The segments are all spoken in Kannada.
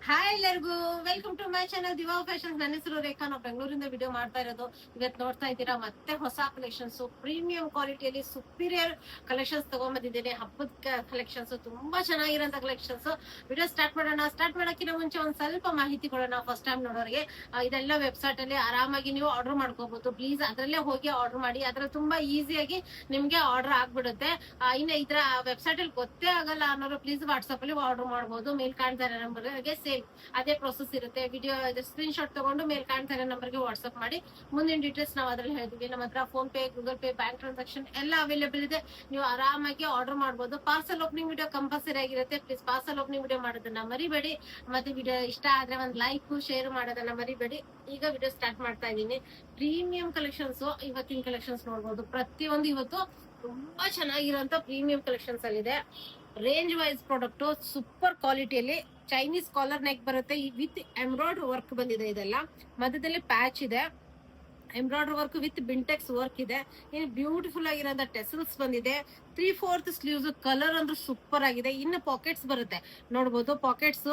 ಹಾಯ್ ಎಲ್ಲರಿಗೂ, welcome to my channel Diva Fashions. ನನ್ನ ಹೆಸರು ರೇಖಾ. ನಾವು ಬೆಂಗಳೂರಿಂದ ವಿಡಿಯೋ ಮಾಡ್ತಾ ಇರೋದು. ಇವತ್ತು ನೋಡ್ತಾ ಇದ್ದೀರಾ ಮತ್ತೆ ಹೊಸ ಕಲೆಕ್ಷನ್ಸ್, ಪ್ರೀಮಿಯಂ ಕ್ವಾಲಿಟಿಯಲ್ಲಿ ಸುಪೀರಿಯರ್ ಕಲೆಕ್ಷನ್ಸ್ ತಗೊಂಡ್ಬಂದಿದ್ದೇನೆ. ಹಬ್ಬದ ಕಲೆಕ್ಷನ್ಸ್, ತುಂಬಾ ಚೆನ್ನಾಗಿರೋಂಥ ಕಲೆಕ್ಷನ್ಸ್. ವಿಡಿಯೋ ಸ್ಟಾರ್ಟ್ ಮಾಡೋಣ. ಸ್ಟಾರ್ಟ್ ಮಾಡೋಕ್ಕಿಂತ ಮುಂಚೆ ಒಂದ್ ಸ್ವಲ್ಪ ಮಾಹಿತಿ ಕೊಡೋಣ ಫಸ್ಟ್ ಟೈಮ್ ನೋಡೋರಿಗೆ. ಇದೆಲ್ಲ ವೆಬ್ಸೈಟ್ ಅಲ್ಲಿ ಆರಾಮಾಗಿ ನೀವು ಆರ್ಡರ್ ಮಾಡ್ಕೋಬಹುದು. ಪ್ಲೀಸ್ ಅದರಲ್ಲೇ ಹೋಗಿ ಆರ್ಡರ್ ಮಾಡಿ. ಅದ್ರಲ್ಲಿ ತುಂಬಾ ಈಸಿಯಾಗಿ ನಿಮ್ಗೆ ಆರ್ಡರ್ ಆಗ್ಬಿಡುತ್ತೆ. ಇನ್ನು ಇದ್ರ ವೆಬ್ಸೈಟ್ ಅಲ್ಲಿ ಗೊತ್ತೇ ಆಗಲ್ಲ ಅನ್ನೋರು ಪ್ಲೀಸ್ ವಾಟ್ಸ್ಆಪ್ ಅಲ್ಲಿ ಆರ್ಡರ್ ಮಾಡಬಹುದು. ಮೇಲ್ ಕಾಣ್ತಾ ಇರೋ ನಂಬರ್ಗೆ ಸೇಮ್ ಅದೇ ಪ್ರೊಸೆಸ್ ಇರುತ್ತೆ. ವಿಡಿಯೋ ಸ್ಕ್ರೀನ್ ಶಾಟ್ ತಗೊಂಡು ಮೇಲ್ ಕಾಣ್ತಾ ಇರೋ ನಂಬರ್ಗೆ ವಾಟ್ಸ್ಆಪ್ ಮಾಡಿ. ಮುಂದಿನ ಡೀಟೇಲ್ಸ್ ನಾವು ಅದ್ರಲ್ಲಿ ಹೇಳ್ತೀವಿ. ನಮ್ಮ ಹತ್ರ phone pay, Google pay, bank transaction ಎಲ್ಲ ಅವೈಲೇಬಲ್ ಇದೆ. ನೀವು ಆರಾಮಾಗಿ ಆರ್ಡರ್ ಮಾಡಬಹುದು. ಪಾರ್ಸಲ್ ಓಪನಿಂಗ್ ವಿಡಿಯೋ ಕಂಪಲ್ಸರಿ ಆಗಿರುತ್ತೆ. ಪ್ಲೀಸ್ ಪಾರ್ಸಲ್ ಓಪನಿಂಗ್ ವಿಡಿಯೋ ಮಾಡೋದನ್ನ ಮರಿಬೇಡಿ. ಮತ್ತೆ ವಿಡಿಯೋ ಇಷ್ಟ ಆದ್ರೆ ಒಂದು ಲೈಕ್ ಶೇರ್ ಮಾಡೋದನ್ನ ಮರಿಬೇಡಿ. ಈಗ ವಿಡಿಯೋ ಸ್ಟಾರ್ಟ್ ಮಾಡ್ತಾ ಇದ್ದೀನಿ. ಪ್ರೀಮಿಯಂ ಕಲೆಕ್ಷನ್ಸ್, ಇವತ್ತಿನ ಕಲೆಕ್ಷನ್ಸ್ ನೋಡಬಹುದು. ಪ್ರತಿಯೊಂದು ಇವತ್ತು ತುಂಬಾ ಚೆನ್ನಾಗಿರೋಂತ ಪ್ರೀಮಿಯಂ ಕಲೆಕ್ಷನ್ಸ್ ಅಲ್ಲಿ ಇದೆ. ರೇಂಜ್ ವೈಸ್ ಪ್ರಾಡಕ್ಟ್ ಸೂಪರ್ ಕ್ವಾಲಿಟಿಯಲ್ಲಿ ಚೈನೀಸ್ ಕಾಲರ್ ನೆಕ್ ಬರುತ್ತೆ ವಿತ್ ಎಂಬ್ರಾಯ್ಡ್ರಿ ವರ್ಕ್ ಬಂದಿದೆ. ಇದೆಲ್ಲ ಮಧ್ಯದಲ್ಲಿ ಪ್ಯಾಚ್ ಇದೆ, ಎಂಬ್ರಾಯ್ಡ್ರಿ ವರ್ಕ್ ವಿತ್ ಬಿಂಟೆಕ್ಸ್ ವರ್ಕ್ ಇದೆ. ಇನ್ನು ಬ್ಯೂಟಿಫುಲ್ ಆಗಿರೋಂಥ ಟೆಸಲ್ಸ್ ಬಂದಿದೆ. 3/4 ಸ್ಲೀವ್ಸ್, ಕಲರ್ ಅಂದ್ರೆ ಸೂಪರ್ ಆಗಿದೆ. ಇನ್ನು ಪಾಕೆಟ್ಸ್ ಬರುತ್ತೆ ನೋಡ್ಬೋದು. ಪಾಕೆಟ್ಸ್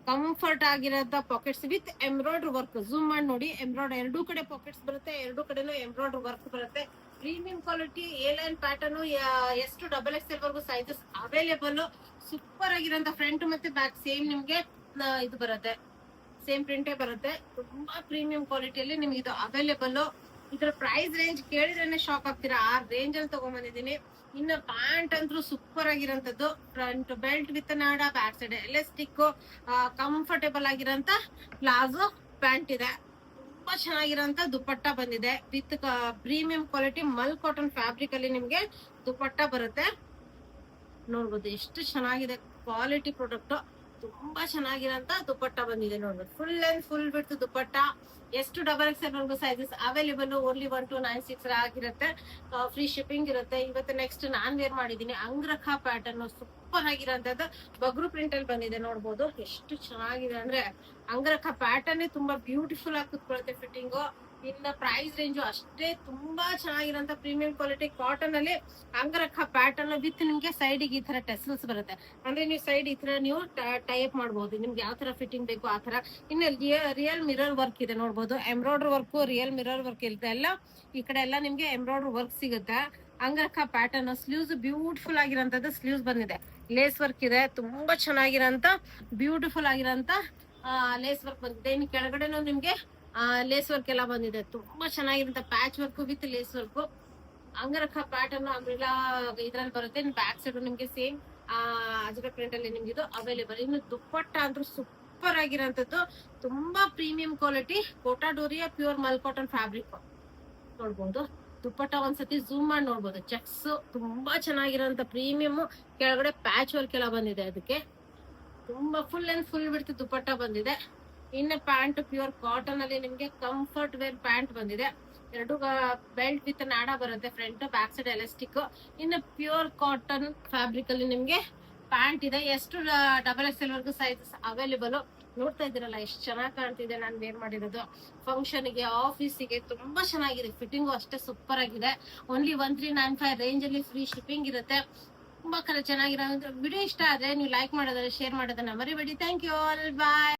ಕಂಫರ್ಟ್ ಆಗಿರೋಂಥ pockets with embroidery work. Zoom ಮಾಡಿ ನೋಡಿ, ಎಂಬ್ರಾಯ್ಡ್ರಿ ಎರಡೂ ಕಡೆ ಪಾಕೆಟ್ಸ್ ಬರುತ್ತೆ, ಎರಡೂ ಕಡೆನೂ ಎಂಬ್ರಾಯ್ಡ್ರಿ ವರ್ಕ್ ಬರುತ್ತೆ. Premium quality, A line pattern, ಎಷ್ಟು XXL ವರ್ಗು ಸೈಜಸ್ ಅವೈಲೇಬಲ್. ಸೂಪರ್ ಆಗಿರೋಂಥ ಫ್ರಂಟ್ ಮತ್ತೆ ಬ್ಯಾಕ್ ಸೇಮ್ ನಿಮ್ಗೆ ಇದು ಬರುತ್ತೆ, ಸೇಮ್ ಪ್ರಿಂಟೇ ಬರುತ್ತೆ. ತುಂಬಾ ಪ್ರೀಮಿಯಂ ಕ್ವಾಲಿಟಿಯಲ್ಲಿ ನಿಮ್ಗೆ ಇದು ಅವೈಲೇಬಲ್. ಇದರ ಪ್ರೈಸ್ ರೇಂಜ್ ಕೇಳಿದ್ರೆ ಶಾಕ್ ಆಗ್ತೀರಾ. ಆ ರೇಂಜ್ ಅಲ್ಲಿ ತಗೊಂಡ್ಬಂದಿದ್ದೀನಿ. ಇನ್ನು ಪ್ಯಾಂಟ್ ಅಂತೂ ಸೂಪರ್ ಆಗಿರೋಂಥದ್ದು. ಫ್ರಂಟ್ ಬೆಲ್ಟ್ ವಿತ್ ನಾಡ, ಬ್ಯಾಕ್ ಸೈಡ್ ಎಲಾಸ್ಟಿಕ್, ಕಂಫರ್ಟೇಬಲ್ ಆಗಿರೋಂಥ ಪ್ಲಾಜೋ ಪ್ಯಾಂಟ್ ಇದೆ. ತುಂಬಾ ಚೆನ್ನಾಗಿರೋಂಥ ದುಪಟ್ಟ ಬಂದಿದೆ with premium quality mul cotton fabric ಅಲ್ಲಿ ನಿಮ್ಗೆ ದುಪಟ್ಟ ಬರುತ್ತೆ. ನೋಡ್ಬೋದು ಎಷ್ಟು ಚೆನ್ನಾಗಿದೆ ಕ್ವಾಲಿಟಿ ಪ್ರಾಡಕ್ಟ್. ತುಂಬಾ ಚೆನ್ನಾಗಿರೋಂತ ದುಪಟ್ಟ ಬಂದಿದೆ ನೋಡ್ಬೋದು. ಫುಲ್ ಲೆಂತ್ ಫುಲ್ ಬಿಡ್ತು ದುಪಟ್ಟ. ಎಷ್ಟು XXL ವರ್ಗು ಸೈಜಸ್ ಅವೈಲೇಬಲ್. ಓನ್ಲಿ 1 to 9 ಆಗಿರುತ್ತೆ. ಫ್ರೀ ಶಿಪ್ಪಿಂಗ್ ಇರುತ್ತೆ. ಇವತ್ತು ನೆಕ್ಸ್ಟ್ ನಾನ್ ವೇರ್ ಮಾಡಿದೀನಿ ಅಂಗ್ರಖ ಪ್ಯಾಟರ್ನ್. ಸೂಪರ್ ಆಗಿರೋಂಥದ್ದು ಬಗ್ರು ಪ್ರಿಂಟ್ ಅಲ್ಲಿ ಬಂದಿದೆ ನೋಡ್ಬೋದು. ಎಷ್ಟು ಚೆನ್ನಾಗಿದೆ ಅಂದ್ರೆ ಅಂಗ್ರಖ ಪ್ಯಾಟರ್ನ್ ತುಂಬಾ ಬ್ಯೂಟಿಫುಲ್ ಆಗಿ ಕುತ್ಕೊಳುತ್ತೆ ಫಿಟ್ಟಿಂಗು. ಇನ್ನ ಪ್ರೈಸ್ ರೇಂಜು ಅಷ್ಟೇ ತುಂಬಾ ಚೆನ್ನಾಗಿರೋಂಥ ಪ್ರೀಮಿಯಂ ಕ್ವಾಲಿಟಿ ಕಾಟನ್ ಅಲ್ಲಿ ಅಂಗರಖ ಪ್ಯಾಟರ್ನ್ ವಿತ್ ನಿಮ್ಗೆ ಸೈಡ್ ಈ ತರ ಟೆಸಲ್ಸ್ ಬರುತ್ತೆ. ಅಂದ್ರೆ ನೀವು ಸೈಡ್ ಈ ತರ ನೀವು ಟೈಪ್ ಮಾಡಬಹುದು. ನಿಮ್ಗೆ ಯಾವ ತರ ಫಿಟ್ಟಿಂಗ್ ಬೇಕು ಆ ತರ. ಇನ್ನು ರಿಯಲ್ ಮಿರರ್ ವರ್ಕ್ ಇದೆ ನೋಡ್ಬೋದು. Embroidery work, real mirror work ಇರುತ್ತೆ. ಎಲ್ಲ ಈ ಕಡೆ ಎಲ್ಲ ನಿಮ್ಗೆ ಎಂಬ್ರಾಯ್ಡ್ರಿ ವರ್ಕ್ ಸಿಗುತ್ತೆ. ಅಂಗರಖ ಪ್ಯಾಟರ್ನ್ ಸ್ಲೀವ್ಸ್ ಬ್ಯೂಟಿಫುಲ್ ಆಗಿರೋಂಥದ್ದು ಸ್ಲೀವ್ಸ್ ಬಂದಿದೆ. ಲೇಸ್ ವರ್ಕ್ ಇದೆ, ತುಂಬಾ ಚೆನ್ನಾಗಿರೋಂಥ ಬ್ಯೂಟಿಫುಲ್ ಆಗಿರೋಂಥ ಲೇಸ್ ವರ್ಕ್ ಬಂದಿದೆ. ಇನ್ನು ಕೆಳಗಡೆನೂ ನಿಮ್ಗೆ ಲೇಸ್ ವರ್ಕ್ ಎಲ್ಲ ಬಂದಿದೆ. ತುಂಬಾ ಚೆನ್ನಾಗಿರುತ್ತೆ. Patch work with lace work. Angrakha pattern umbrella ಇದ್ರಲ್ಲಿ ಬರುತ್ತೆ. ಬ್ಯಾಕ್ ಸೈಡ್ ನಿಮ್ಗೆ ಸೇಮ್ ಅಜರ ಪ್ರಿಂಟ್ ಅಲ್ಲಿ ನಿಮ್ಗೆ ಇದು ಅವೈಲೇಬಲ್. ಇನ್ನು ದುಪ್ಪಟ್ಟ ಅಂದ್ರೆ ಸೂಪರ್ ಆಗಿರೋಂಥದ್ದು. ತುಂಬಾ premium quality Kota Doria pure mul cotton fabric ನೋಡ್ಬೋದು. ದುಪ್ಪಟ್ಟ ಒಂದ್ಸತಿ ಝೂಮ್ ಮಾಡಿ ನೋಡ್ಬೋದು. ಚೆಕ್ಸ್ ತುಂಬಾ ಚೆನ್ನಾಗಿರೋಂಥ ಪ್ರೀಮಿಯಂ. ಕೆಳಗಡೆ ಪ್ಯಾಚ್ ವರ್ಕ್ ಎಲ್ಲ ಬಂದಿದೆ. ಅದಕ್ಕೆ ತುಂಬಾ ಫುಲ್ ಅಂಡ್ ಫುಲ್ ಬಿಡ್ತು ದುಪ್ಪಟ್ಟ ಬಂದಿದೆ. ಇನ್ನು ಪ್ಯಾಂಟ್ ಪ್ಯೂರ್ ಕಾಟನ್ ಅಲ್ಲಿ ನಿಮ್ಗೆ ಕಂಫರ್ಟ್ ವೇರ್ ಪ್ಯಾಂಟ್ ಬಂದಿದೆ. ಎರಡು ಬೆಲ್ಟ್ ವಿತ್ ನಾಡ ಬರುತ್ತೆ. Front back side elastic. ಇನ್ನು ಪ್ಯೂರ್ ಕಾಟನ್ ಫ್ಯಾಬ್ರಿಕ್ ಅಲ್ಲಿ ನಿಮ್ಗೆ ಪ್ಯಾಂಟ್ ಇದೆ. ಎಷ್ಟು XXL ವರ್ಗು ಸೈಜಸ್ ಅವೈಲೇಬಲ್. ನೋಡ್ತಾ ಇದ್ದೀರಲ್ಲ ಎಷ್ಟು ಚೆನ್ನಾಗಿ ಕಾಣ್ತಿದೆ. ನಾನು ವೇರ್ ಮಾಡಿರೋದು ಫಂಕ್ಷನ್ಗೆ, ಆಫೀಸಿಗೆ ತುಂಬಾ ಚೆನ್ನಾಗಿದೆ. ಫಿಟ್ಟಿಂಗು ಅಷ್ಟೇ ಸೂಪರ್ ಆಗಿದೆ. ಓನ್ಲಿ 1395 ರೇಂಜ್ ಅಲ್ಲಿ ಫ್ರೀ ಶಿಪ್ಪಿಂಗ್ ಇರುತ್ತೆ. ತುಂಬಾ ಚೆನ್ನಾಗಿರೋ ವಿಡಿಯೋ ಇಷ್ಟ ಆದ್ರೆ ನೀವು ಲೈಕ್ ಮಾಡೋದ್ರೆ ಶೇರ್ ಮಾಡೋದನ್ನ ಮರಿಬೇಡಿ. Thank you all, bye.